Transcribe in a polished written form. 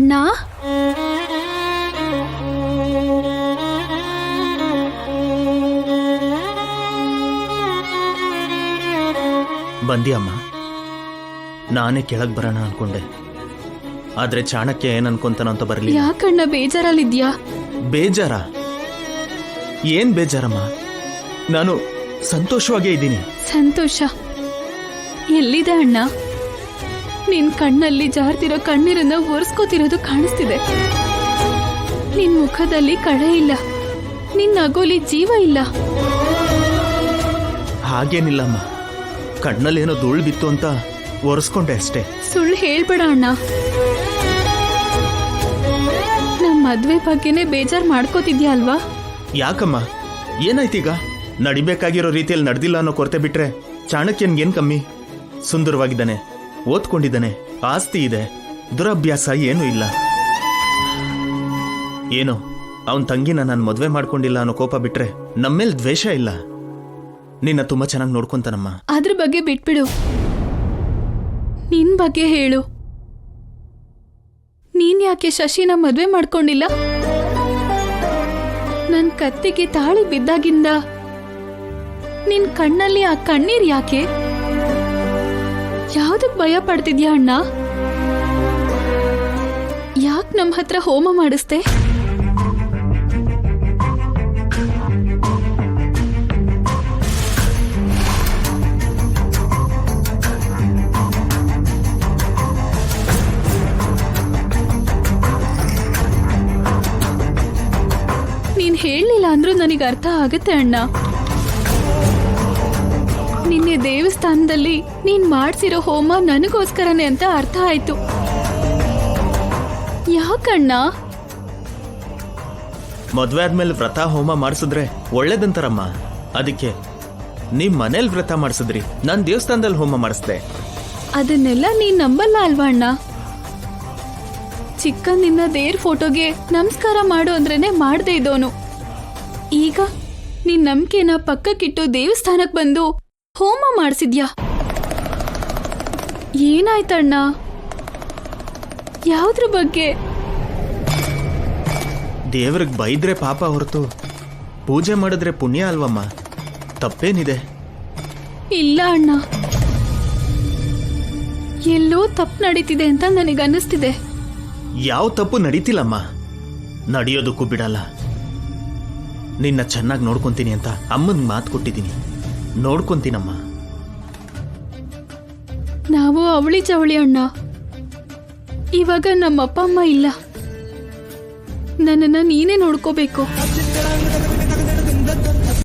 ಅಣ್ಣ, ಬಂದಿ ಅಮ್ಮ. ನಾನೇ ಕೆಳಗ್ ಬರೋಣ ಅನ್ಕೊಂಡೆ, ಆದ್ರೆ ಚಾಣಕ್ಯ ಏನ್ ಅನ್ಕೊಂತಾನ ಅಂತ ಬರಲಿ. ಯಾಕಣ್ಣ ಬೇಜಾರಲ್ಲಿದ್ಯಾ? ಬೇಜಾರ? ಏನ್ ಬೇಜಾರಮ್ಮ? ನಾನು ಸಂತೋಷವಾಗೇ ಇದ್ದೀನಿ. ಸಂತೋಷ ಎಲ್ಲಿದೆ ಅಣ್ಣ? ನಿನ್ ಕಣ್ಣಲ್ಲಿ ಜಾರ್ತಿರೋ ಕಣ್ಣೀರನ್ನ ಒರೆಸ್ಕೋತಿರೋದು ಕಾಣಿಸ್ತಿದೆ. ನಿನ್ ಮುಖದಲ್ಲಿ ಕಳೆ ಇಲ್ಲ, ನಿನ್ ನಗೋಲಿ ಜೀವ ಇಲ್ಲ. ಹಾಗೇನಿಲ್ಲಮ್ಮ, ಕಣ್ಣಲ್ಲೇನೋ ಧೂಳು ಬಿತ್ತು ಅಂತ ಒರೆಸ್ಕೊಂಡೆ ಅಷ್ಟೇ. ಸುಳ್ಳು ಹೇಳ್ಬೇಡ ಅಣ್ಣ. ನಮ್ ಮದ್ವೆ ಬಗ್ಗೆನೇ ಬೇಜಾರ್ ಮಾಡ್ಕೋತಿದ್ಯಾ ಅಲ್ವಾ? ಯಾಕಮ್ಮ, ಏನಾಯ್ತೀಗ? ನಡಿಬೇಕಾಗಿರೋ ರೀತಿಯಲ್ಲಿ ನಡೆದಿಲ್ಲ ಅನ್ನೋ ಕೊರತೆ ಬಿಟ್ರೆ ಚಾಣಕ್ಯನ್ಗೇನ್ ಕಮ್ಮಿ? ಸುಂದರವಾಗಿದ್ದಾನೆ, ಓದ್ಕೊಂಡಿದ್ದಾನೆ, ಆಸ್ತಿ ಇದೆ, ದುರಭ್ಯಾಸ ಏನೂ ಇಲ್ಲ. ಏನೋ ಅವನ್ ತಂಗಿನ ನಾನು ಮದ್ವೆ ಮಾಡ್ಕೊಂಡಿಲ್ಲ ಅನ್ನೋ ಕೋಪ ಬಿಟ್ರೆ ನಮ್ಮೇಲ್ ದ್ವೇಷ ಇಲ್ಲ. ನಿನ್ನ ತುಂಬಾ ಚೆನ್ನಾಗಿ ನೋಡ್ಕೊಂತಾನಮ್ಮ. ಅದ್ರ ಬಗ್ಗೆ ಬಿಟ್ಬಿಡು, ನಿನ್ ಬಗ್ಗೆ ಹೇಳು. ನೀನ್ ಯಾಕೆ ಶಶಿನ ಮದ್ವೆ ಮಾಡ್ಕೊಂಡಿಲ್ಲ? ನನ್ ಕತ್ತಿಗೆ ತಾಳಿ ಬಿದ್ದಾಗಿಂದ ನಿನ್ ಕಣ್ಣಲ್ಲಿ ಆ ಕಣ್ಣೀರ್ ಯಾಕೆ? ಯಾವ್ದಕ್ ಭಯ ಪಡ್ತಿದ್ಯಾ ಅಣ್ಣ? ಯಾಕ್ ನಮ್ ಹತ್ರ ಹೋಮ ಮಾಡಿಸ್ದೆ? ನೀನ್ ಹೇಳಲಿಲ್ಲ ಅಂದ್ರೂ ನನಗೆ ಅರ್ಥ ಆಗುತ್ತೆ ಅಣ್ಣ. ನಿನ್ನೆ ದೇವಸ್ಥಾನದಲ್ಲಿ ನೀನ್ ಮಾಡ್ಸಿರೋ ಹೋಮ ನನಗೋಸ್ಕರನೇ ಅಂತ ಅರ್ಥ ಆಯ್ತು. ಯಾಕಣ್ಣ? ಮದ್ವೆ ಆದ್ಮೇಲೆ ವ್ರತ ಹೋಮ ಮಾಡಿಸಿದ್ರೆ ಒಳ್ಳೇದಂತಾರಮ್ಮ. ಅದಕ್ಕೆ ನೀವ್ ಮನೇಲಿ ವ್ರತ ಮಾಡಿಸಿದ್ರಿ, ನಾನ್ ದೇವಸ್ಥಾನದಲ್ಲಿ ಹೋಮ ಮಾಡಿಸ್ದೆ. ಅದನ್ನೆಲ್ಲ ನೀನ್ ನಂಬಲ್ಲ ಅಲ್ವಾ ಅಣ್ಣ? ಚಿಕ್ಕಂದಿನ ದೇವ್ರ ಫೋಟೋಗೆ ನಮಸ್ಕಾರ ಮಾಡು ಅಂದ್ರೇನೆ ಮಾಡದೇ ಇದ್ದೋನು. ಈಗ ನೀನ್ ನಂಬಿಕೆನ ಪಕ್ಕಕ್ಕಿಟ್ಟು ದೇವಸ್ಥಾನಕ್ ಬಂದು ಹೋಮ ಮಾಡಿಸಿದ್ಯಾ? ಏನಾಯ್ತಣ್ಣ? ಯಾವ್ದ್ರ ಬಗ್ಗೆ? ದೇವ್ರಿಗೆ ಬೈದ್ರೆ ಪಾಪ ಹೊರತು ಪೂಜೆ ಮಾಡಿದ್ರೆ ಪುಣ್ಯ ಅಲ್ವಮ್ಮ? ತಪ್ಪೇನಿದೆ? ಇಲ್ಲ ಅಣ್ಣ, ಎಲ್ಲೋ ತಪ್ಪು ನಡೀತಿದೆ ಅಂತ ನನಗನ್ನಿಸ್ತಿದೆ. ಯಾವ ತಪ್ಪು ನಡೀತಿಲ್ಲಮ್ಮ, ನಡೆಯೋದಕ್ಕೂ ಬಿಡಲ್ಲ. ನಿನ್ನ ಚೆನ್ನಾಗಿ ನೋಡ್ಕೊಂತೀನಿ ಅಂತ ಅಮ್ಮನಿಗೆ ಮಾತು ಕೊಟ್ಟಿದ್ದೀನಿ, ನೋಡ್ಕೊಂತೀನಮ್ಮ. ನಾವು ಅವಳಿ ಜವಳಿ ಅಣ್ಣ. ಇವಾಗ ನಮ್ಮಪ್ಪ ಅಮ್ಮ ಇಲ್ಲ, ನನ್ನನ್ನ ನೀನೇ ನೋಡ್ಕೋಬೇಕು.